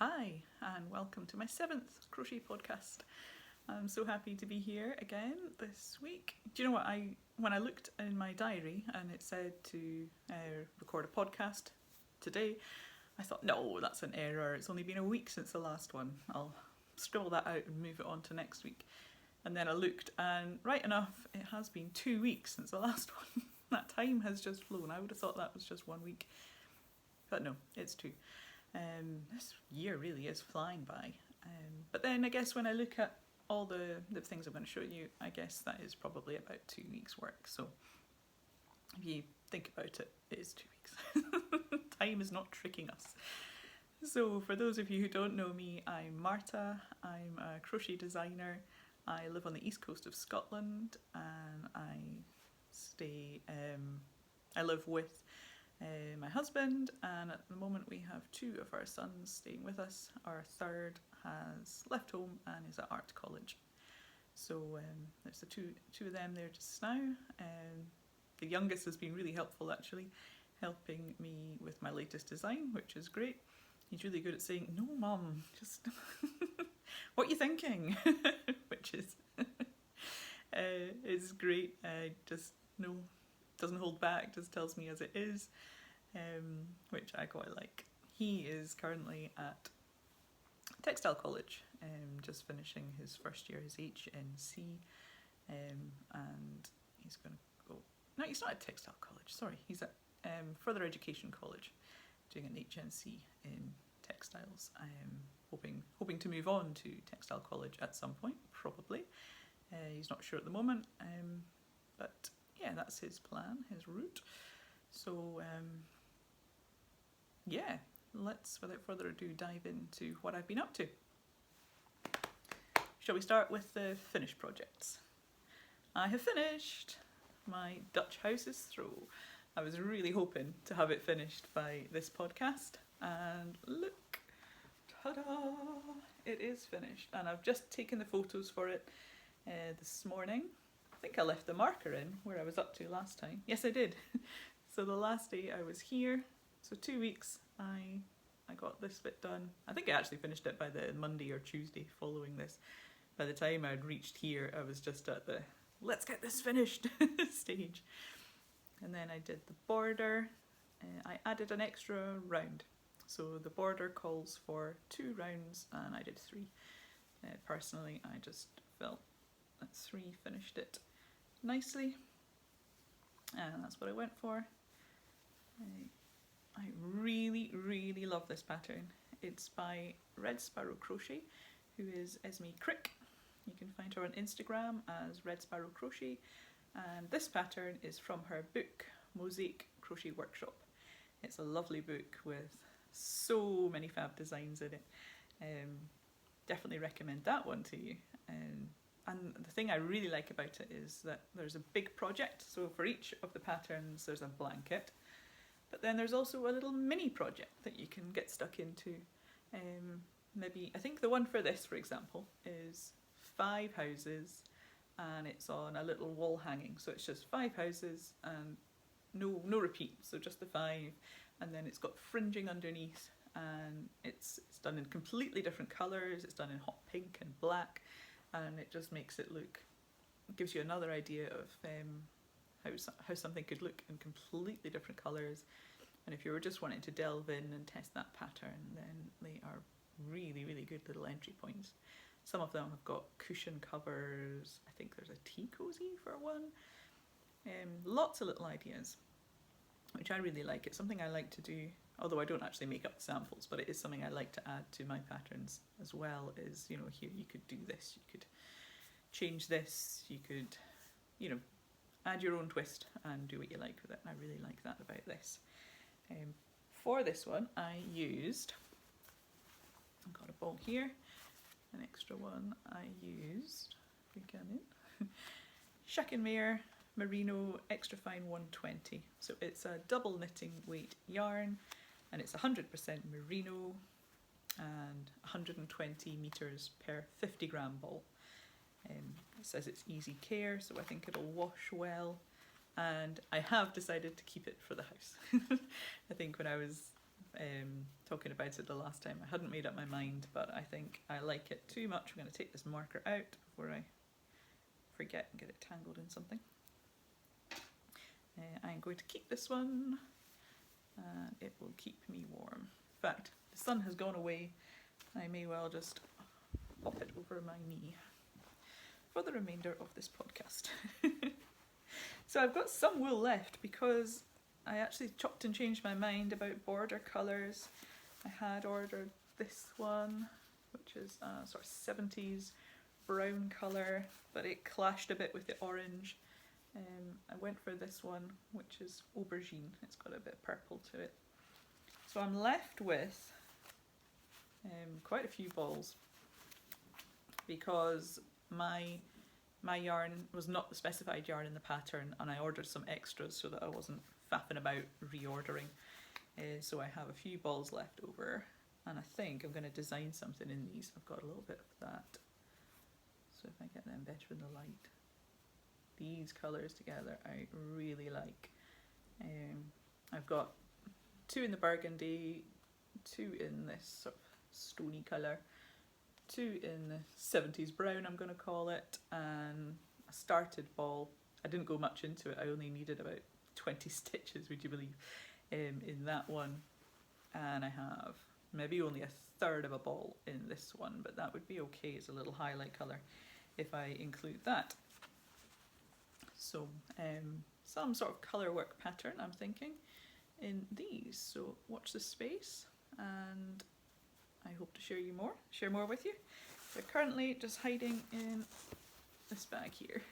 Hi, and welcome to my 7th crochet podcast. I'm so happy to be here again this week. Do you know what, when I looked in my diary and it said to record a podcast today, I thought, no, that's an error. It's only been a week since the last one. I'll scribble that out and move it on to next week. And then I looked, and right enough, it has been 2 weeks since the last one. That time has just flown. I would have thought that was just 1 week. But no, it's 2. This year really is flying by. But then I guess when I look at all the things I'm going to show you, I guess that is probably about 2 weeks work. So if you think about it, it is 2 weeks. Time is not tricking us. So for those of you who don't know me, I'm Marta. I'm a crochet designer. I live on the east coast of Scotland, and I live with my husband, and at the moment we have 2 of our sons staying with us. Our third has left home and is at art college. So there's the two of them there just now. The youngest has been really helpful, actually, helping me with my latest design, which is great. He's really good at saying, "No, Mum, just what are you thinking?" Which is great. Doesn't hold back, just tells me as it is, which I quite like. He is currently at textile college, just finishing his first year, his HNC, and he's going to go. No, he's not at textile college. Sorry, he's at further education college, doing an HNC in textiles. I am hoping to move on to textile college at some point, probably. He's not sure at the moment, but yeah, that's his plan, his route. So yeah, let's, without further ado, dive into what I've been up to. Shall we start with the finished projects? I have finished my Dutch houses throw. I was really hoping to have it finished by this podcast, and look, ta-da, it is finished. And I've just taken the photos for it this morning. I think I left the marker in where I was up to last time. Yes, I did. So the last day I was here, so 2 weeks, I got this bit done. I think I actually finished it by the Monday or Tuesday following this. By the time I'd reached here, I was just at the let's get this finished stage. And then I did the border. I added an extra round. So the border calls for 2 rounds and I did 3. Personally, I just felt that 3 finished it nicely, and that's what I went for. I really love this pattern. It's by Red Sparrow Crochet, who is Esme Crick. You can find her on Instagram as Red Sparrow Crochet, and this pattern is from her book Mosaic Crochet Workshop. It's a lovely book with so many fab designs in it. Definitely recommend that one to you. And the thing I really like about it is that there's a big project. So for each of the patterns there's a blanket, but then there's also a little mini project that you can get stuck into. Maybe, I think the one for this, for example, is 5 houses and it's on a little wall hanging. So it's just 5 houses and no repeat, so just the 5, and then it's got fringing underneath, and it's done in completely different colours. It's done in hot pink and black, and it just makes it look, gives you another idea of how something could look in completely different colours. And if you were just wanting to delve in and test that pattern, then they are really good little entry points. Some of them have got cushion covers. I think there's a tea cozy for one. Lots of little ideas, which I really like. It's something I like to do, although I don't actually make up the samples, but it is something I like to add to my patterns as well. Is, you know, here you could do this, you could change this, you could, you know, add your own twist and do what you like with it. And I really like that about this. For this one I used, I've got a ball here, an extra one. I used, Schachenmayr Merino Extrafine 120. So it's a double knitting weight yarn, and it's 100% merino and 120 meters per 50 gram ball. It says it's easy care, so I think it'll wash well, and I have decided to keep it for the house. I think when I was talking about it the last time. I hadn't made up my mind, but I think I like it too much. I'm going to take this marker out before I forget and get it tangled in something. I'm going to keep this one, and it will keep me warm. In fact, the sun has gone away. I may well just pop it over my knee for the remainder of this podcast. So I've got some wool left because I actually chopped and changed my mind about border colours. I had ordered this one, which is a sort of 70s brown colour, but it clashed a bit with the orange. I went for this one, which is aubergine. It's got a bit of purple to it. So I'm left with quite a few balls because my yarn was not the specified yarn in the pattern, and I ordered some extras so that I wasn't faffing about reordering. So I have a few balls left over, and I think I'm going to design something in these. I've got a little bit of that. So if I get them better in the light. These colours together I really like. I've got 2 in the burgundy, 2 in this sort of stony colour, 2 in the 70s brown I'm going to call it, and a started ball. I didn't go much into it, I only needed about 20 stitches, would you believe, in that one. And I have maybe only a third of a ball in this one, but that would be okay as a little highlight colour if I include that. So some sort of colour work pattern I'm thinking in these, so watch this space and I hope to share more with you. They're currently just hiding in this bag here,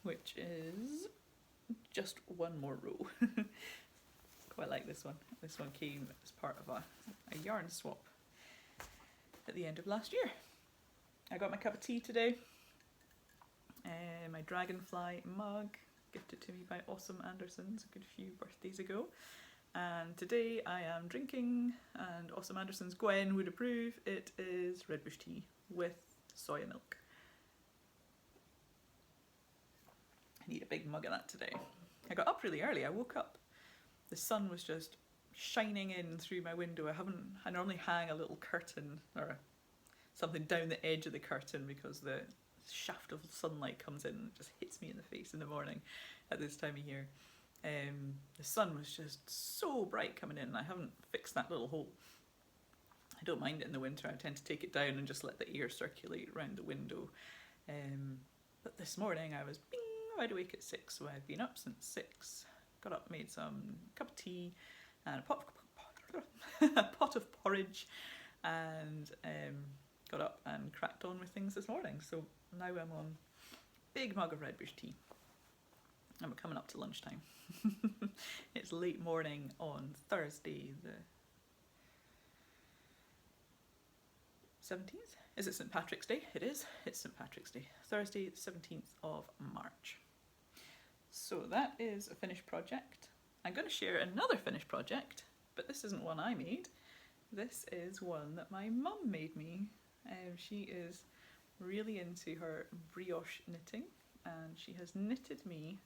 which is just one more row. Quite like this one. This one came as part of a yarn swap at the end of last year. I got my cup of tea today. My dragonfly mug, gifted to me by Awesome Andersons a good few birthdays ago. And today I am drinking, and Awesome Andersons Gwen would approve, it is red bush tea with soya milk. I need a big mug of that today. I got up really early. I woke up, the sun was just shining in through my window. I normally hang a little curtain or something down the edge of the curtain because the shaft of sunlight comes in and just hits me in the face in the morning at this time of year. The sun was just so bright coming in. I haven't fixed that little hole. I don't mind it in the winter. I tend to take it down and just let the air circulate around the window. But this morning I was wide awake at 6, so I've been up since 6. Got up, made some cup of tea and a pot of porridge, and got up and cracked on with things this morning. So now I'm on big mug of red bush tea and we're coming up to lunchtime. It's late morning on Thursday the 17th? Is it St. Patrick's Day? It is. It's St. Patrick's Day. Thursday the 17th of March. So that is a finished project. I'm going to share another finished project, but this isn't one I made. This is one that my mum made me. She is really into her brioche knitting, and she has knitted me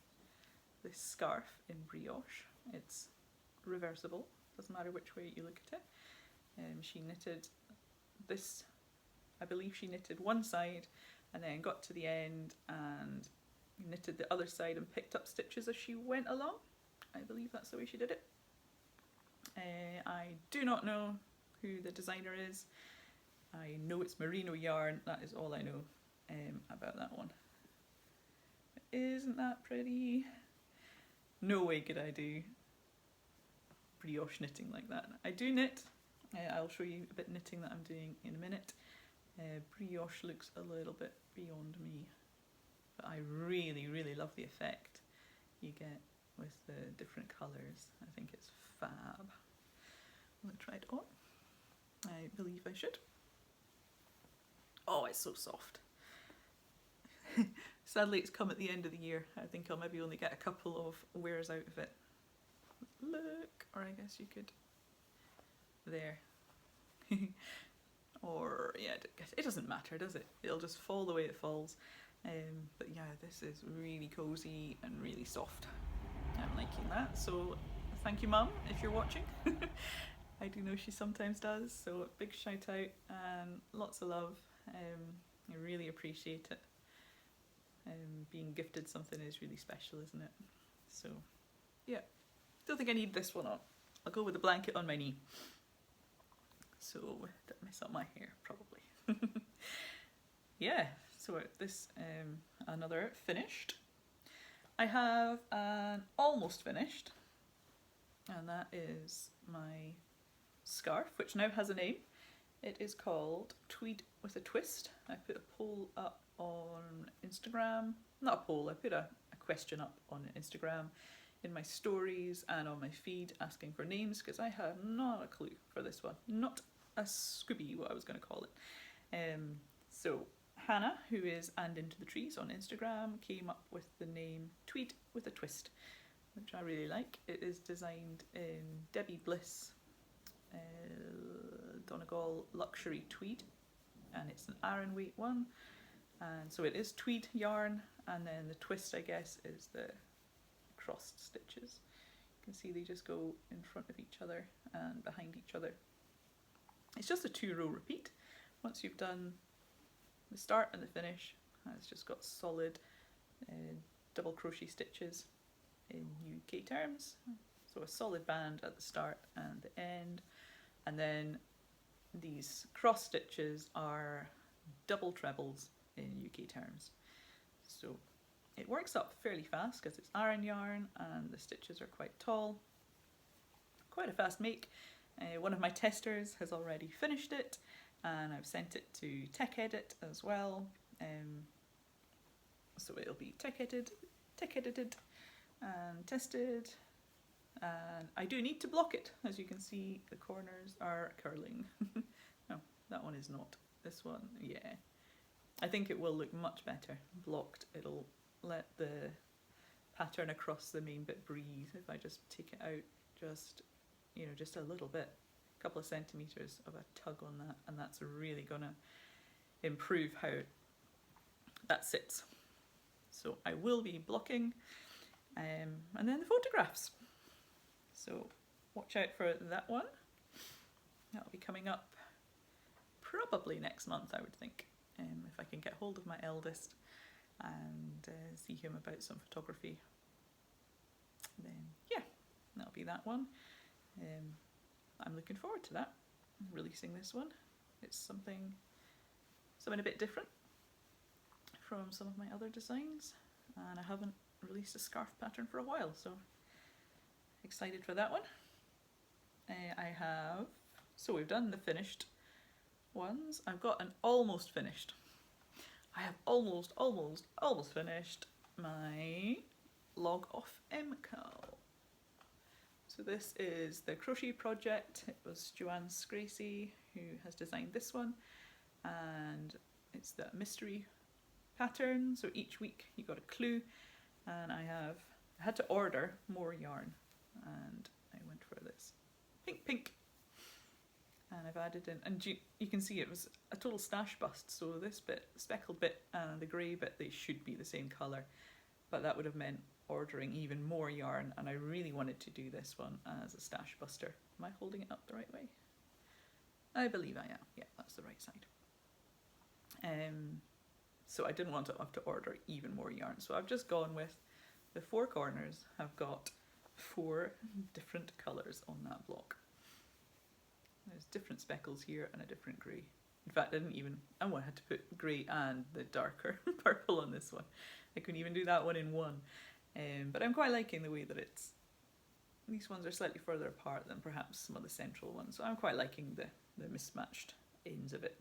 this scarf in brioche. It's reversible, doesn't matter which way you look at it. She knitted this, I believe she knitted one side and then got to the end and knitted the other side and picked up stitches as she went along. I believe that's the way she did it. I do not know who the designer is. I know it's merino yarn, that is all I know about that one. Isn't that pretty? No way could I do brioche knitting like that. I do knit. I'll show you a bit of knitting that I'm doing in a minute. Brioche looks a little bit beyond me, but I really, really love the effect you get with the different colours. I think it's fab. Will I try it on? I believe I should. Oh, it's so soft. Sadly, it's come at the end of the year. I think I'll maybe only get a couple of wears out of it. Look, or I guess you could. There. Or, yeah, it doesn't matter, does it? It'll just fall the way it falls. But yeah, this is really cosy and really soft. I'm liking that. So thank you, Mum, if you're watching. I do know she sometimes does, so big shout out and lots of love. I really appreciate it. Being gifted something is really special, isn't it? So yeah, don't think I need this one on. I'll go with the blanket on my knee. So don't mess up my hair probably. Yeah, so this another finished. I have an almost finished, and that is my scarf, which now has a name. It is called Tweed with a Twist. I put a poll up on Instagram, not a poll, I put a question up on Instagram in my stories and on my feed asking for names, because I had not a clue for this one, not a Scooby what I was going to call it. So Hannah, who is And Into the Trees on Instagram, came up with the name Tweed with a Twist, which I really like. It is designed in Debbie Bliss Donegal luxury tweed, and it's an Aran weight one, and so it is tweed yarn, and then the twist, I guess, is the crossed stitches. You can see they just go in front of each other and behind each other. It's just a 2-row repeat. Once you've done the start and the finish, it's just got solid double crochet stitches in UK terms. So a solid band at the start and the end, and then these cross stitches are double trebles in UK terms. So it works up fairly fast because it's Aran yarn and the stitches are quite tall. Quite a fast make. One of my testers has already finished it, and I've sent it to Tech Edit as well. So it'll be tech edited and tested. And I do need to block it. As you can see, the corners are curling. No, that one is not. This one, yeah. I think it will look much better blocked. It'll let the pattern across the main bit breathe. If I just take it out just, you know, just a little bit, a couple of centimetres of a tug on that, and that's really gonna improve how that sits. So I will be blocking, and then the photographs. So watch out for that one. That'll be coming up probably next month, I would think, if I can get hold of my eldest and see him about some photography. Then yeah, that'll be that one. I'm looking forward to that, releasing this one. It's something a bit different from some of my other designs, and I haven't released a scarf pattern for a while, so excited for that one. So we've done the finished ones. I've got an almost finished. I have almost finished my Log Off MCAL. So this is the crochet project. It was Joanne Scracy who has designed this one, and it's the mystery pattern. So each week you got a clue, and I had to order more yarn, and I went for this pink, and I've added in, and you can see it was a total stash bust, so this bit, the speckled bit and the grey bit, they should be the same colour, but that would have meant ordering even more yarn, and I really wanted to do this one as a stash buster. Am I holding it up the right way? I believe I am. Yeah, that's the right side. So I didn't want to have to order even more yarn, so I've just gone with the 4 corners have got 4 different colours on that block. There's different speckles here and a different grey. In fact, I had to put grey and the darker purple on this one. I couldn't even do that one in one. But I'm quite liking the way that these ones are slightly further apart than perhaps some of the central ones, so I'm quite liking the mismatched ends of it.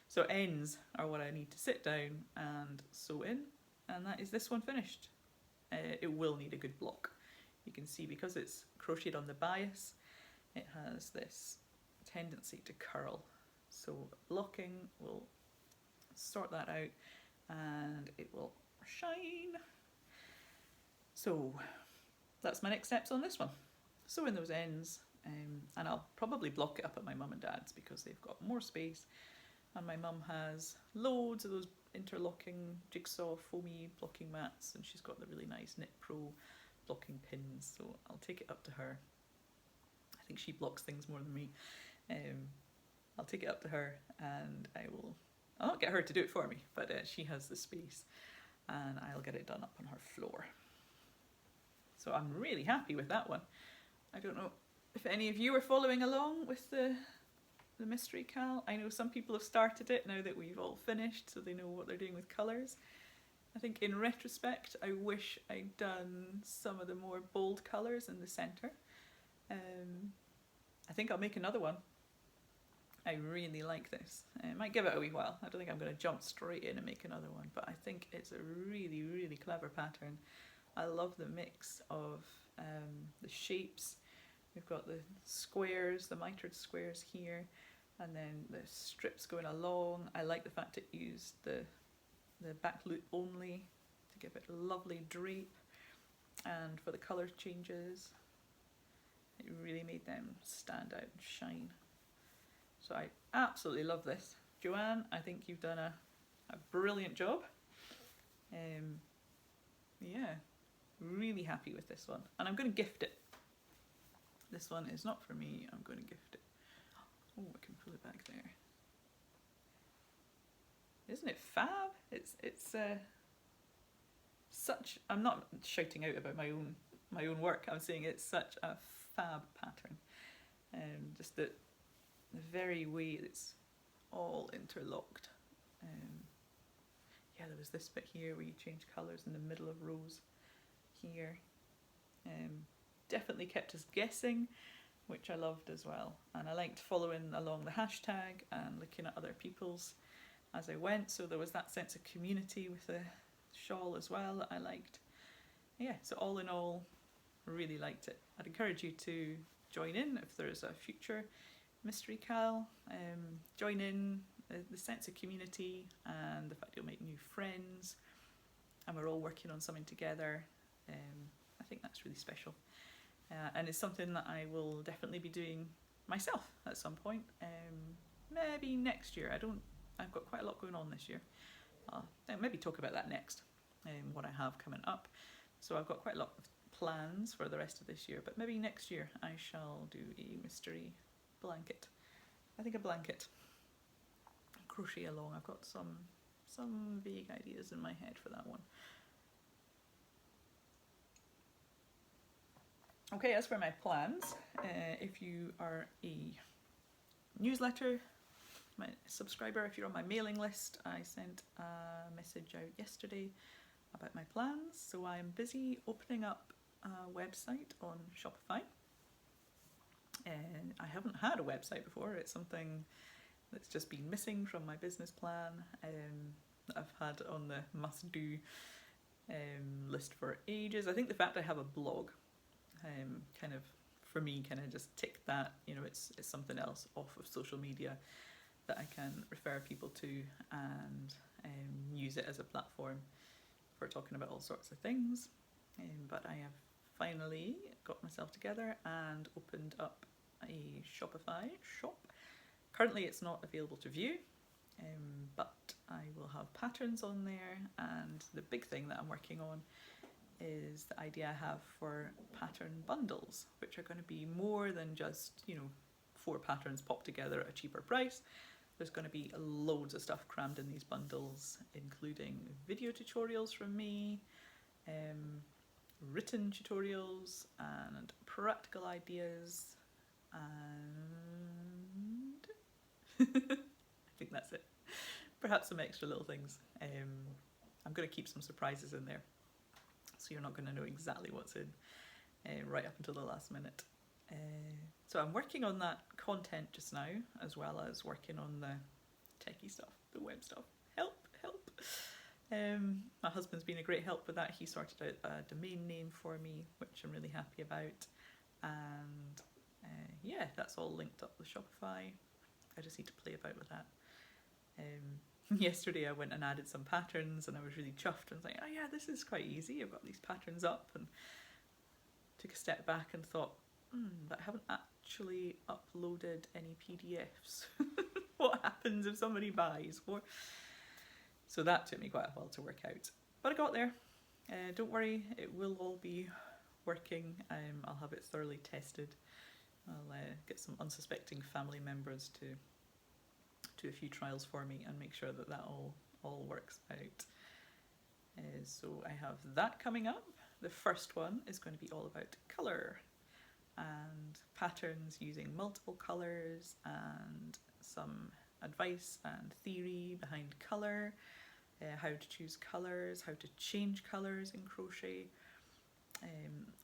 So ends are what I need to sit down and sew in, and that is this one finished. It will need a good block. You can see because it's crocheted on the bias, it has this tendency to curl. So blocking will sort that out and it will shine. So that's my next steps on this one. Sew in those ends, and I'll probably block it up at my mum and dad's because they've got more space, and my mum has loads of those interlocking jigsaw foamy blocking mats, and she's got the really nice Knit Pro blocking pins, so I'll take it up to her. I think she blocks things more than me. I'll take it up to her and I'll not get her to do it for me, but she has the space and I'll get it done up on her floor. So I'm really happy with that one. I don't know if any of you are following along with the mystery cal. I know some people have started it now that we've all finished, so they know what they're doing with colours. I think in retrospect, I wish I'd done some of the more bold colours in the centre. I think I'll make another one. I really like this. I might give it a wee while. I don't think I'm going to jump straight in and make another one, but I think it's a really, really clever pattern. I love the mix of the shapes. We've got the squares, the mitered squares here, and then the strips going along. I like the fact it used the back loop only to give it a lovely drape, and for the colour changes, it really made them stand out and shine. So I absolutely love this. Joanne, I think you've done a brilliant job. Yeah, really happy with this one. And I'm going to gift it. This one is not for me, I'm going to gift it. Oh, I can pull it back there. Isn't it fab? It's such, I'm not shouting out about my own work, I'm saying it's such a fab pattern. Just the very way it's all interlocked. Yeah, there was this bit here where you change colours in the middle of rows here. Definitely kept us guessing, which I loved as well. And I liked following along the hashtag and looking at other people's as I went, so there was that sense of community with the shawl as well that I liked. Yeah, so all in all, really liked it. I'd encourage you to join in if there is a future mystery cal. Join in, the sense of community and the fact you'll make new friends and we're all working on something together. I think that's really special. And it's something that I will definitely be doing myself at some point. Maybe next year. I've got quite a lot going on this year. I'll maybe talk about that next, what I have coming up. So I've got quite a lot of plans for the rest of this year, but maybe next year I shall do a mystery blanket. I think a blanket. Crochet along. I've got some vague ideas in my head for that one. Okay, as for my plans, if you are a newsletter, my subscriber, if you're on my mailing list, I sent a message out yesterday about my plans. So I'm busy opening up a website on Shopify. And I haven't had a website before. It's something that's just been missing from my business plan that I've had on the must-do list for ages. I think the fact I have a blog kind of, for me, kind of just tick that, you know, it's something else off of social media that I can refer people to and use it as a platform for talking about all sorts of things. But I have finally got myself together and opened up a Shopify shop. Currently it's not available to view, but I will have patterns on there, and the big thing that I'm working on is the idea I have for pattern bundles, which are going to be more than just, you know, 4 patterns popped together at a cheaper price. There's going to be loads of stuff crammed in these bundles, including video tutorials from me, written tutorials and practical ideas, and I think that's it. Perhaps some extra little things. I'm going to keep some surprises in there, so you're not going to know exactly what's in right up until the last minute. So I'm working on that content just now, as well as working on the techie stuff, the web stuff. Help. My husband's been a great help with that. He sorted out a domain name for me, which I'm really happy about. And yeah, that's all linked up with Shopify. I just need to play about with that. Yesterday I went and added some patterns and I was really chuffed and was like, oh yeah, this is quite easy. I've got these patterns up, and took a step back and thought, but I haven't actually uploaded any PDFs. What happens if somebody buys more? So that took me quite a while to work out. But I got there. Don't worry, it will all be working. I'll have it thoroughly tested I'll get some unsuspecting family members to do a few trials for me and make sure that that all works out. So I have that coming up. The first one is going to be all about colour and patterns using multiple colours and some advice and theory behind colour, how to choose colours, how to change colours in crochet,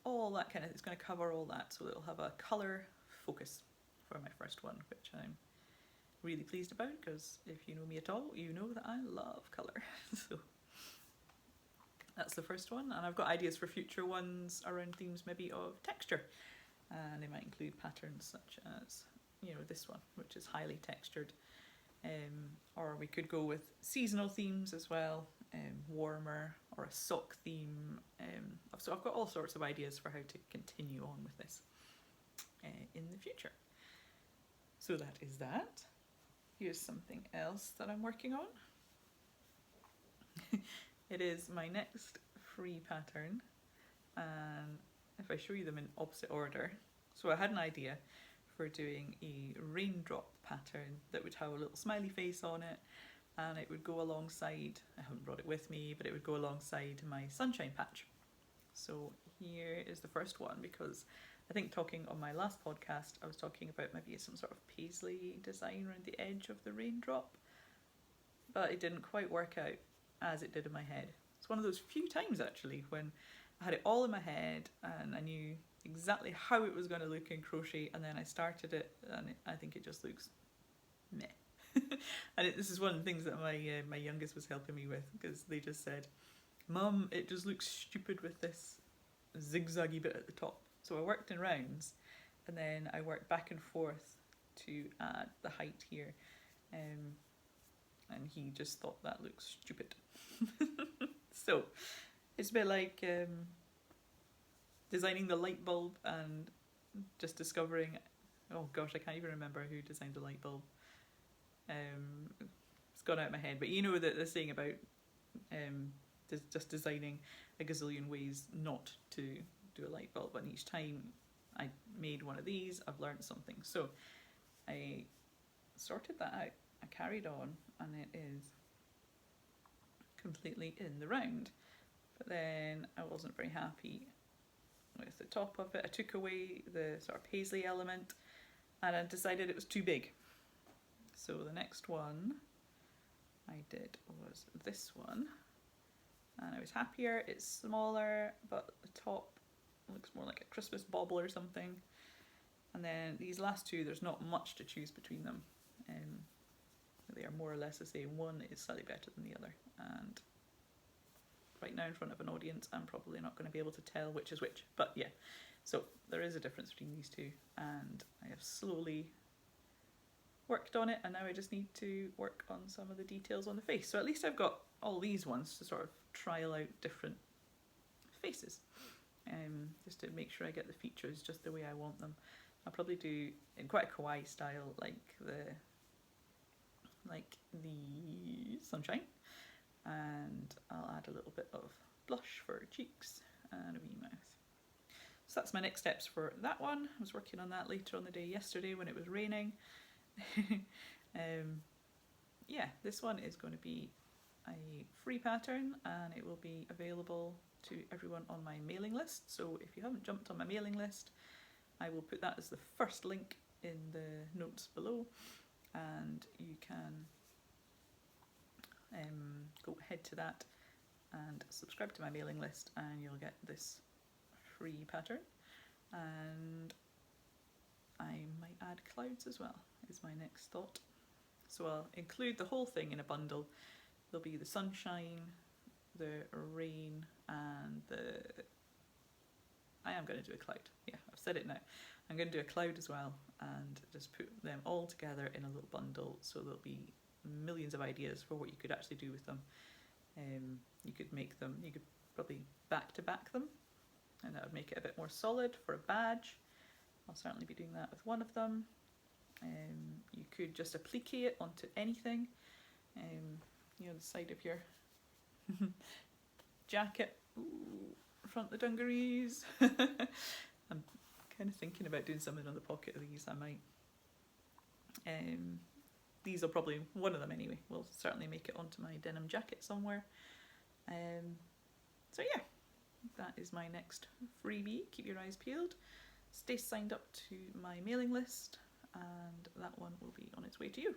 all that kind of, it's going to cover all that, so it'll have a colour focus for my first one, which I'm really pleased about, because if you know me at all, you know that I love colour. So that's the first one, and I've got ideas for future ones around themes maybe of texture, and they might include patterns such as, you know, this one, which is highly textured, or we could go with seasonal themes as well, warmer, or a sock theme. So I've got all sorts of ideas for how to continue on with this in the future. So that is that. Here's something else that I'm working on. It is my next free pattern, and if I show you them in opposite order, so I had an idea for doing a raindrop pattern that would have a little smiley face on it, and it would go alongside, I haven't brought it with me, but it would go alongside my sunshine patch. So here is the first one, because I think talking on my last podcast, I was talking about maybe some sort of paisley design around the edge of the raindrop, but it didn't quite work out as it did in my head. It's one of those few times actually when I had it all in my head and I knew exactly how it was going to look in crochet, and then I started it and I think it just looks meh. And this is one of the things that my youngest was helping me with, because they just said, "Mum, it just looks stupid with this zigzaggy bit at the top." So I worked in rounds, and then I worked back and forth to add the height here, and he just thought that looks stupid. So it's a bit like designing the light bulb and just discovering, oh gosh, I can't even remember who designed the light bulb. It's gone out of my head, but you know that the saying about just designing a gazillion ways not to do a light bulb, and each time I made one of these I've learned something. So I sorted that out, I carried on, and it is completely in the round. But then I wasn't very happy with the top of it. I took away the sort of paisley element and I decided it was too big. So the next one I did was this one, and I was happier. It's smaller, but the top looks more like a Christmas bauble or something. And then these last two, there's not much to choose between them. They are more or less the same. One is slightly better than the other, and right now in front of an audience I'm probably not going to be able to tell which is which, but yeah, so there is a difference between these two, and I have slowly worked on it, and now I just need to work on some of the details on the face. So at least I've got all these ones to sort of trial out different faces, just to make sure I get the features just the way I want them. I'll probably do in quite a kawaii style, like the sunshine, and I'll add a little bit of blush for cheeks and a wee mouth. So that's my next steps for that one. I was working on that later on the day yesterday when it was raining. Yeah, this one is going to be a free pattern, and it will be available to everyone on my mailing list. So if you haven't jumped on my mailing list, I will put that as the first link in the notes below, and you can go head to that and subscribe to my mailing list, and you'll get this free pattern. And I might add clouds as well, is my next thought. So I'll include the whole thing in a bundle. There'll be the sunshine, the rain, and I am going to do a cloud. Yeah, I've said it now. I'm going to do a cloud as well, and just put them all together in a little bundle, so there'll be millions of ideas for what you could actually do with them. You could make them, you could probably back to back them, and that would make it a bit more solid for a badge. I'll certainly be doing that with one of them. You could just applique it onto anything, you know, the side of your jacket. Ooh, front the dungarees. I'm Kind of thinking about doing something on the pocket of these. I might. These will probably, one of them anyway, will certainly make it onto my denim jacket somewhere. So yeah, that is my next freebie. Keep your eyes peeled. Stay signed up to my mailing list, and that one will be on its way to you.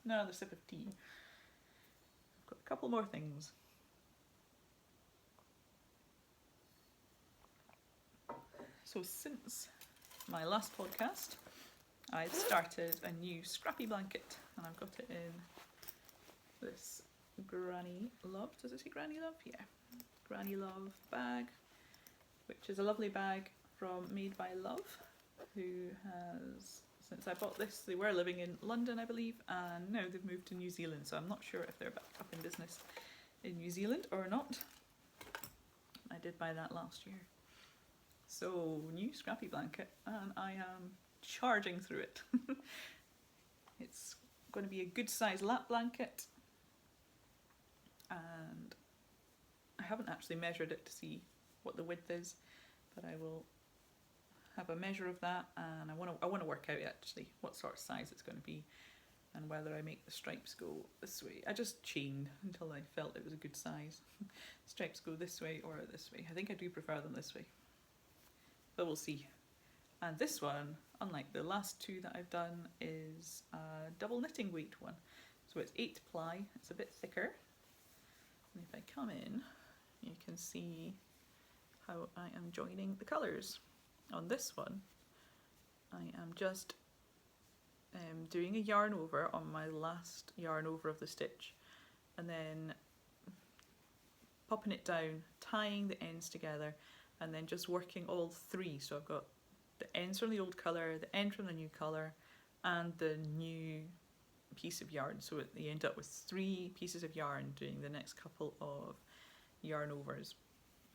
Now another sip of tea. I've got a couple more things. So since my last podcast, I've started a new Scrappy Blanket, and I've got it in this Granny Love. Does it say Granny Love? Yeah. Granny Love bag, which is a lovely bag from Made by Love, who has, since I bought this, they were living in London, I believe, and now they've moved to New Zealand, so I'm not sure if they're back up in business in New Zealand or not. I did buy that last year. So, new Scrappy Blanket, and I am charging through it. It's going to be a good size lap blanket, and I haven't actually measured it to see what the width is, but I will have a measure of that, and I want to work out actually what sort of size it's going to be and whether I make the stripes go this way. I just chained until I felt it was a good size. Stripes go this way or this way. I think I do prefer them this way, but we'll see. And this one, unlike the last two that I've done, is a double knitting weight one. So it's 8 ply, it's a bit thicker. And if I come in, you can see how I am joining the colours. On this one, I am just doing a yarn over on my last yarn over of the stitch, and then popping it down, tying the ends together, and then just working all three. So I've got the ends from the old colour, the end from the new colour, and the new piece of yarn. So you end up with 3 pieces of yarn doing the next couple of yarn overs.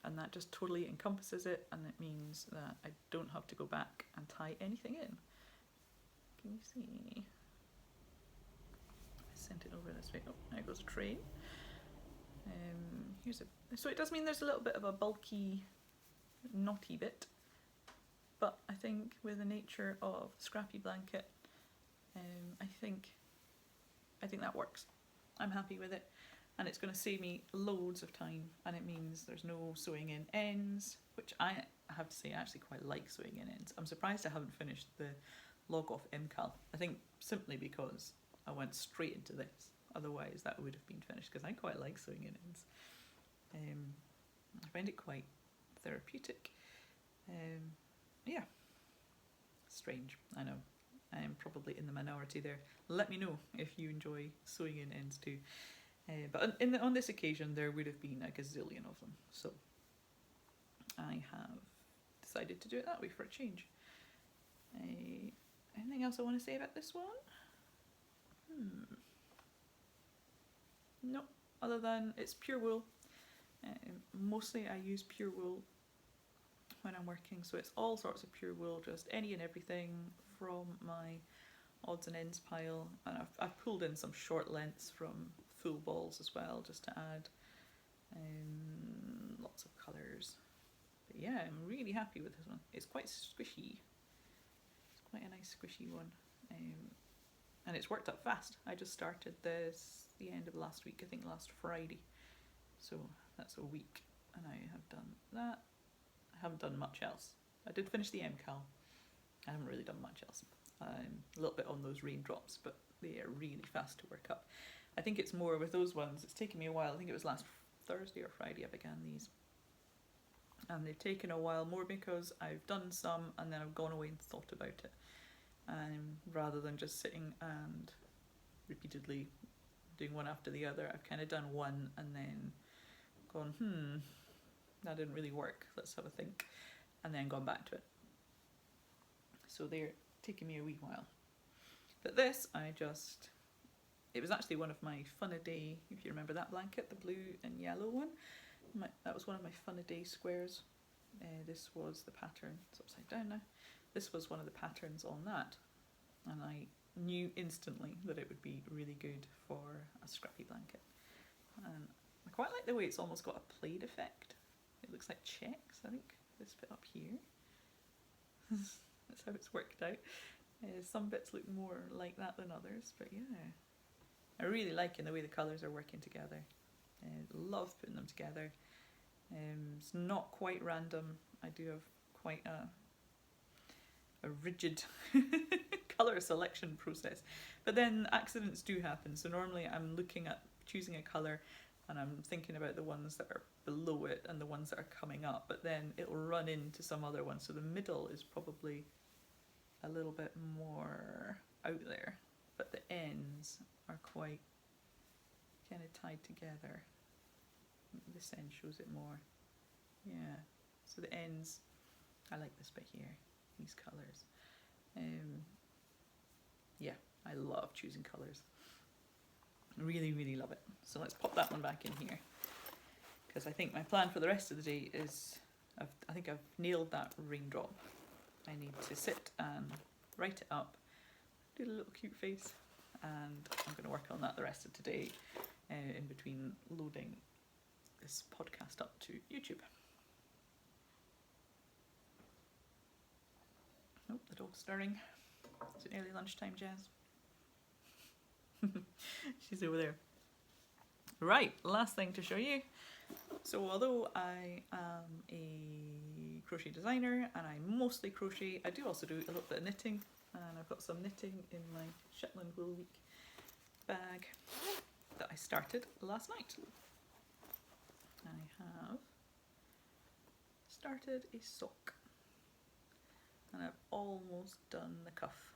And that just totally encompasses it, and it means that I don't have to go back and tie anything in. Can you see? I sent it over this way. Oh, there goes a train. So it does mean there's a little bit of a bulky, knotty bit, but I think with the nature of the Scrappy Blanket, I think that works. I'm happy with it. And it's going to save me loads of time, and it means there's no sewing in ends, which I have to say I actually quite like sewing in ends. I'm surprised I haven't finished the log off MCAL. I think simply because I went straight into this, otherwise that would have been finished, because I quite like sewing in ends. I find it quite therapeutic. Yeah, strange, I know. I am probably in the minority there. Let me know if you enjoy sewing in ends too. But on this occasion there would have been a gazillion of them, so I have decided to do it that way for a change. Anything else I want to say about this one? No, other than it's pure wool. Mostly I use pure wool when I'm working, so it's all sorts of pure wool, just any and everything from my odds and ends pile, and I've pulled in some short lengths from full balls as well, just to add lots of colours. But yeah, I'm really happy with this one. It's quite squishy. It's quite a nice squishy one, and it's worked up fast. I just started this the end of last week, I think last Friday, so that's a week, and I have done that. I haven't done much else. I did finish the MCAL. I haven't really done much else. A little bit on those raindrops, but they are really fast to work up. I think it's more with those ones, it's taken me a while. I think it was last Thursday or Friday I began these, and they've taken a while more because I've done some and then I've gone away and thought about it, rather than just sitting and repeatedly doing one after the other. I've kind of done one and then gone, that didn't really work, let's have a think, and then gone back to it. So they're taking me a wee while. But this, it was actually one of my fun-a-day, if you remember that blanket, the blue and yellow one. That was one of my fun-a-day squares. This was the pattern, it's upside down now. This was one of the patterns on that, and I knew instantly that it would be really good for a Scrappy Blanket. And I quite like the way it's almost got a plaid effect. It looks like checks, I think. this bit up here. That's how it's worked out. Some bits look more like that than others, but yeah. I really liking the way the colours are working together. Love putting them together. It's not quite random. I do have quite a rigid colour selection process. But then accidents do happen. So normally I'm looking at choosing a colour and I'm thinking about the ones that are below it and the ones that are coming up, but then it'll run into some other ones. So the middle is probably a little bit more out there, but the ends are quite kind of tied together. This end shows it more. Yeah, so the ends, I like this bit here, these colours. Yeah, I love choosing colours. Really, really love it. So let's pop that one back in here, because I think my plan for the rest of the day is, I think I've nailed that raindrop. I need to sit and write it up, do a little cute face, and I'm going to work on that the rest of today, in between loading this podcast up to YouTube. Oh, the dog's stirring. Is it nearly lunchtime, Jazz? She's over there. Right, last thing to show you. So although I am a crochet designer and I mostly crochet, I do also do a little bit of knitting, and I've got some knitting in my Shetland Wool Week bag that I started last night. I have started a sock and I've almost done the cuff.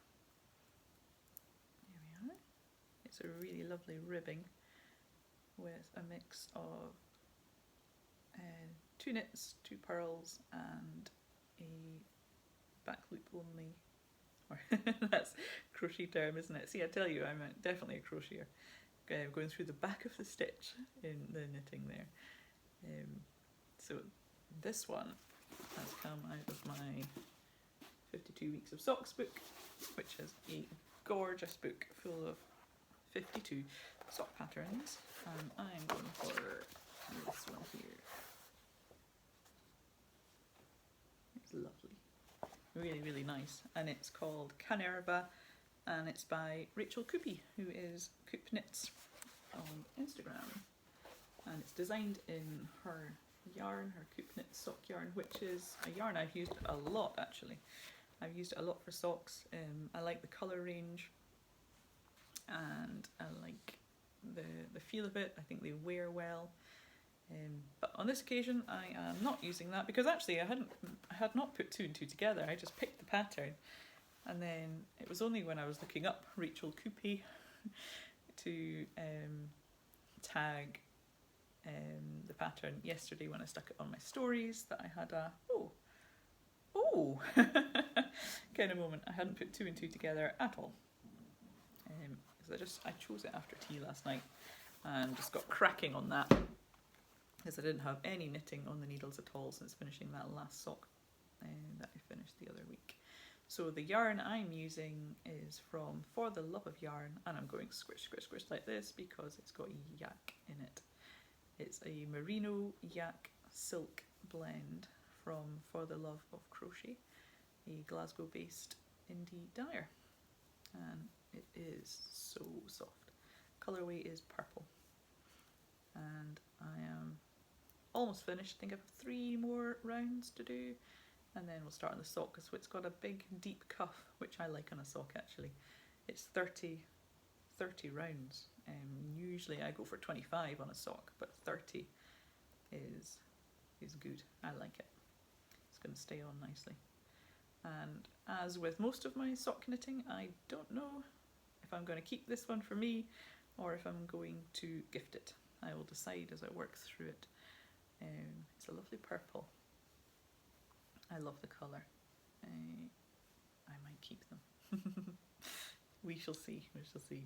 There we are. It's a really lovely ribbing with a mix of 2 knits, 2 purls and a back loop only, or that's crochet term, isn't it? See, I tell you, I'm definitely a crocheter. Going through the back of the stitch in the knitting there. So this one has come out of my 52 Weeks of Socks book, which is a gorgeous book full of 52 sock patterns, and I'm going for this one here. It's lovely, really, really nice, and it's called Canerva, and it's by Rachel Coopy, who is Coop Knits on Instagram, and it's designed in her yarn, her Coop Knit sock yarn, which is a yarn I've used a lot actually. I've used it a lot for socks. I like the colour range, and I like the feel of it. I think they wear well. But on this occasion I am not using that, because actually I had not put 2 and 2 together. I just picked the pattern, and then it was only when I was looking up Rachel Coopy to tag the pattern yesterday when I stuck it on my stories that I had a oh kind of moment. I hadn't put 2 and 2 together at all, because I chose it after tea last night and just got cracking on that, because I didn't have any knitting on the needles at all since finishing that last sock that I finished the other week. So the yarn I'm using is from For the Love of Yarn, and I'm going squish, squish, squish like this because it's got yak in it. It's a merino yak silk blend from For the Love of Crochet, a Glasgow based indie dyer, and it is so soft. Colourway is purple, and I am almost finished. I think I have 3 more rounds to do, and then we'll start on the sock. So it's got a big deep cuff, which I like on a sock actually. It's 30 rounds. Usually I go for 25 on a sock, but 30 is good. I like it. It's going to stay on nicely. And as with most of my sock knitting, I don't know if I'm going to keep this one for me or if I'm going to gift it. I will decide as I work through it. It's a lovely purple. I love the colour. I might keep them. We shall see. We shall see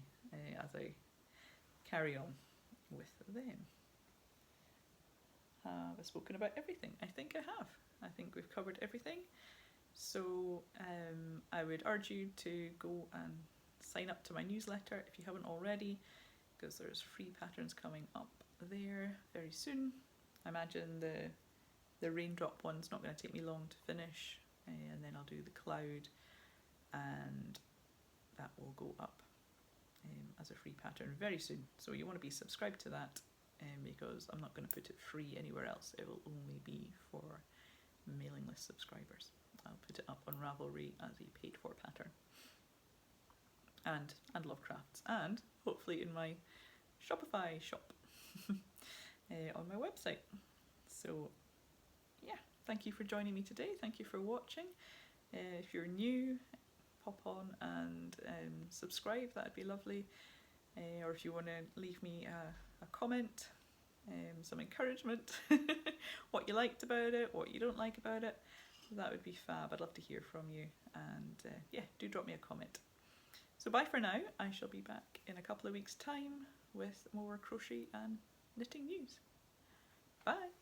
as I carry on with them. Have I spoken about everything? I think I have. I think we've covered everything. So I would urge you to go and sign up to my newsletter if you haven't already, because there's free patterns coming up there very soon. I imagine the The raindrop one's not going to take me long to finish, and then I'll do the cloud, and that will go up as a free pattern very soon. So you want to be subscribed to that, because I'm not going to put it free anywhere else. It will only be for mailing list subscribers. I'll put it up on Ravelry as a paid for pattern, and Love Crafts, and hopefully in my Shopify shop on my website. So yeah, thank you for joining me today. Thank you for watching. If you're new, pop on and subscribe, that'd be lovely. Or if you want to leave me a comment, some encouragement, what you liked about it, what you don't like about it, that would be fab. I'd love to hear from you, and yeah, do drop me a comment. So bye for now. I shall be back in a couple of weeks' time with more crochet and knitting news. Bye!